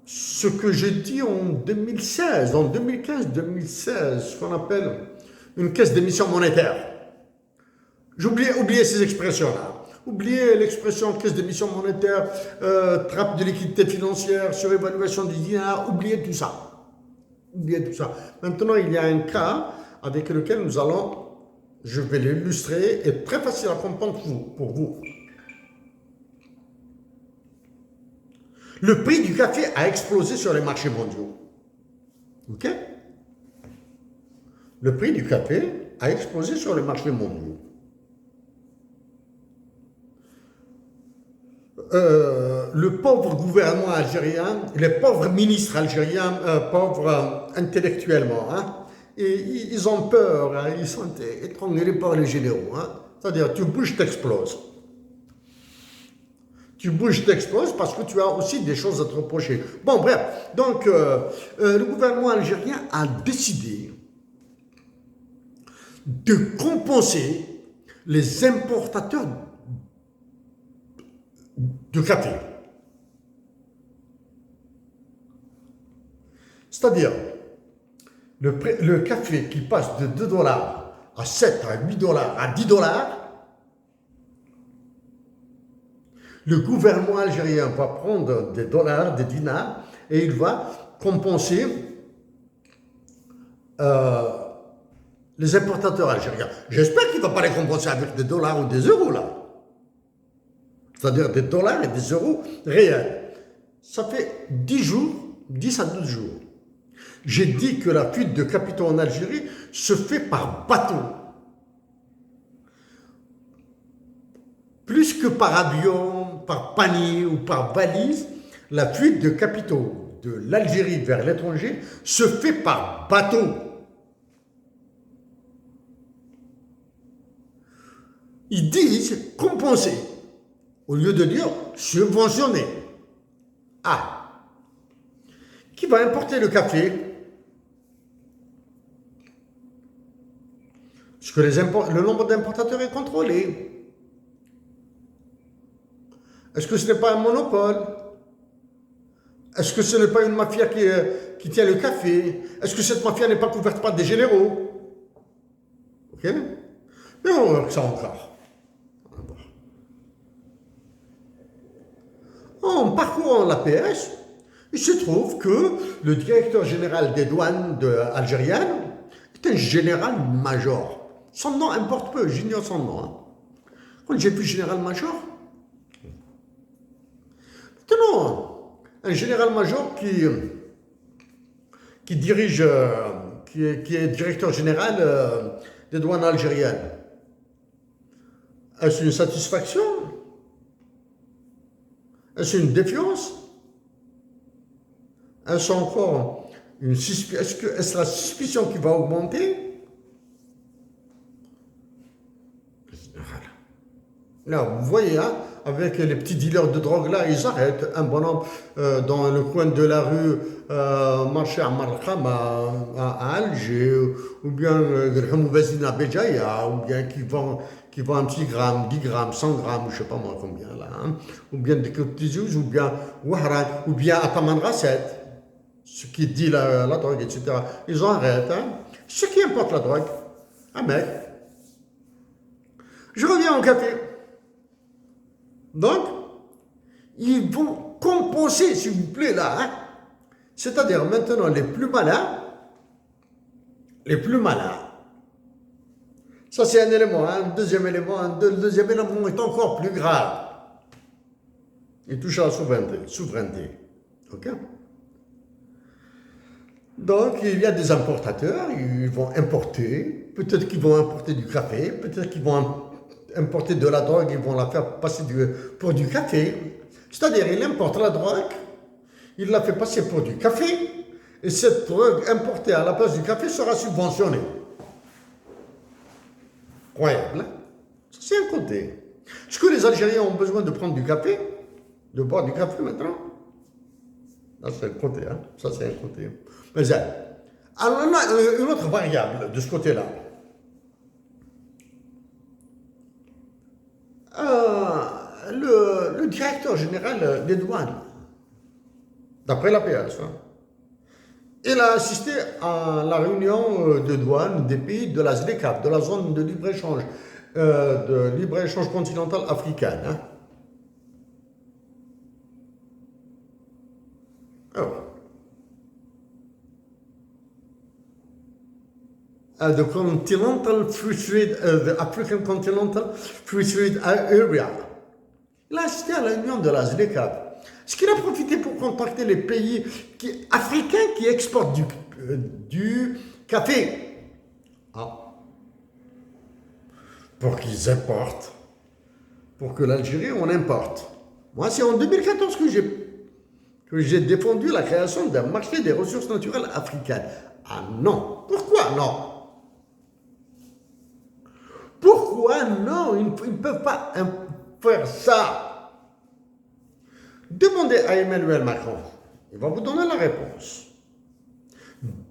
ce que j'ai dit en 2016, en 2015-2016, ce qu'on appelle une caisse d'émission monétaire. Oubliez ces expressions-là. Oubliez l'expression caisse d'émission monétaire, trappe de liquidité financière, surévaluation du dinar. Oubliez tout ça. Oubliez tout ça. Maintenant, il y a un cas avec lequel je vais l'illustrer, et très facile à comprendre pour vous. Le prix du café a explosé sur les marchés mondiaux. OK? Le prix du café a explosé sur les marchés mondiaux. Le pauvre gouvernement algérien, les pauvres ministres algériens, pauvres intellectuellement, hein, et ils ont peur, hein, ils sont étranglés par les généraux. Hein. C'est-à-dire, tu bouges, t'exploses. Tu bouges, t'exploses parce que tu as aussi des choses à te reprocher. Bon, bref, donc le gouvernement algérien a décidé de compenser les importateurs de café. C'est-à-dire, le café qui passe de 2 dollars à 7, à 8 dollars, à 10 dollars, le gouvernement algérien va prendre des dollars, des dinars, et il va compenser les importateurs algériens. J'espère qu'il ne va pas les compenser avec des dollars ou des euros, là. C'est-à-dire des dollars et des euros réels. Ça fait 10 jours, 10 à 12 jours. J'ai dit que la fuite de capitaux en Algérie se fait par bateau. Plus que par avion, par panier ou par valise, la fuite de capitaux de l'Algérie vers l'étranger se fait par bateau. Ils disent compenser, au lieu de dire subventionner. Ah, qui va importer le café? Parce que le nombre d'importateurs est contrôlé. Est-ce que ce n'est pas un monopole? Est-ce que ce n'est pas une mafia qui tient le café? Est-ce que cette mafia n'est pas couverte par des généraux? Ok? Mais on va voir ça encore. En parcourant l'APS, il se trouve que le directeur général des douanes algériennes est un général-major. Son nom importe peu, j'ignore son nom. Hein. Quand j'ai vu général-major, maintenant, un général-major qui dirige, qui est directeur général des douanes algériennes, est-ce une satisfaction? Est-ce une défiance? Est-ce encore est-ce la suspicion qui va augmenter? Là, vous voyez, hein, avec les petits dealers de drogue là, ils arrêtent un bonhomme dans le coin de la rue marché à Markham à Alger, ou bien à Béjaïa, ou bien qui vend un petit gramme, 10 grammes, 100 grammes, je ne sais pas moi combien là, hein, ou bien des Côtes-d'Izouz, ou bien Wahran, ou bien à Taman Rasset, ce qui dit la drogue, etc. Ils arrêtent. Hein. Ce qui importe la drogue, un mec. Je reviens au café. Donc, ils vont compenser, s'il vous plaît, là. Hein. C'est-à-dire, maintenant, les plus malins, ça c'est un élément, hein. Un deuxième élément, le deuxième élément est encore plus grave. Il touche à la souveraineté. OK? Donc, il y a des importateurs, ils vont importer, peut-être qu'ils vont importer du café, peut-être qu'ils vont importer de la drogue, ils vont la faire passer pour du café. C'est-à-dire, il importe la drogue, il la fait passer pour du café, et cette drogue importée à la place du café sera subventionnée. Incroyable, hein? Ça, c'est un côté. Est-ce que les Algériens ont besoin de prendre du café? De boire du café maintenant? Ça, c'est un côté, hein? Ça, c'est un côté. Mais alors, on a une autre variable de ce côté-là. Le directeur général des douanes d'après l'APS. Hein. Il a assisté à la réunion de douane des pays de la ZLECAf, de la zone de libre-échange continental africaine. Hein. Alors, the Continental Free Trade, the African Continental Free Trade Area. Il a assisté à la réunion de la ZLECAf. Est-ce qu'il a profité pour contacter les pays africains qui exportent du café? Ah, pour qu'ils importent, pour que l'Algérie, on importe. Moi, c'est en 2014 que j'ai défendu la création d'un marché des ressources naturelles africaines. Ah non. Pourquoi non? Pourquoi non? Ils ne peuvent pas faire ça. Demandez à Emmanuel Macron. Il va vous donner la réponse.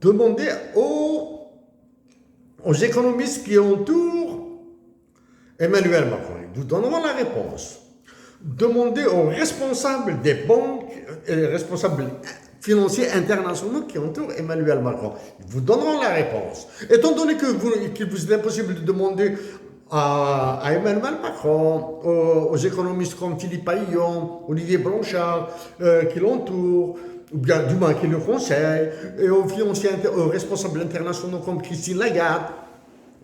Demandez aux économistes qui entourent Emmanuel Macron. Ils vous donneront la réponse. Demandez aux responsables des banques et les responsables financiers internationaux qui entourent Emmanuel Macron. Ils vous donneront la réponse. Étant donné qu'il vous est impossible de demander à Emmanuel Macron, aux économistes comme Philippe Paillon, Olivier Blanchard, qui l'entourent, ou bien du moins qui le conseillent, et aux responsables internationaux comme Christine Lagarde,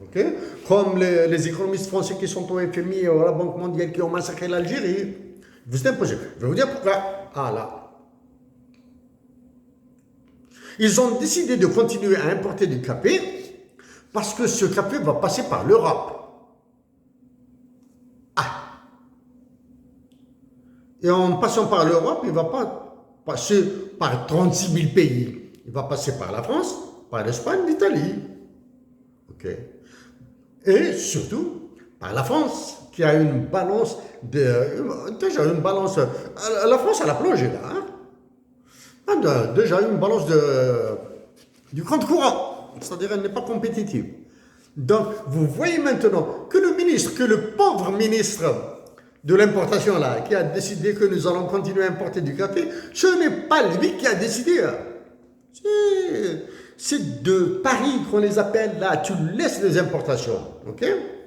okay? Comme les économistes français qui sont au FMI et à la Banque mondiale qui ont massacré l'Algérie. Vous êtes impossible. Je vais vous dire pourquoi. Ah là. Ils ont décidé de continuer à importer du café parce que ce café va passer par l'Europe. Et en passant par l'Europe, il ne va pas passer par 36 000 pays. Il va passer par la France, par l'Espagne, l'Italie. Okay. Et surtout, par la France, qui a une balance déjà une balance. La France, elle a plongé là. Hein? Déjà une balance du compte courant. C'est-à-dire qu'elle n'est pas compétitive. Donc, vous voyez maintenant que le pauvre ministre de l'importation là, qui a décidé que nous allons continuer à importer du café, ce n'est pas lui qui a décidé. C'est de Paris qu'on les appelle là, tu laisses les importations. Ok?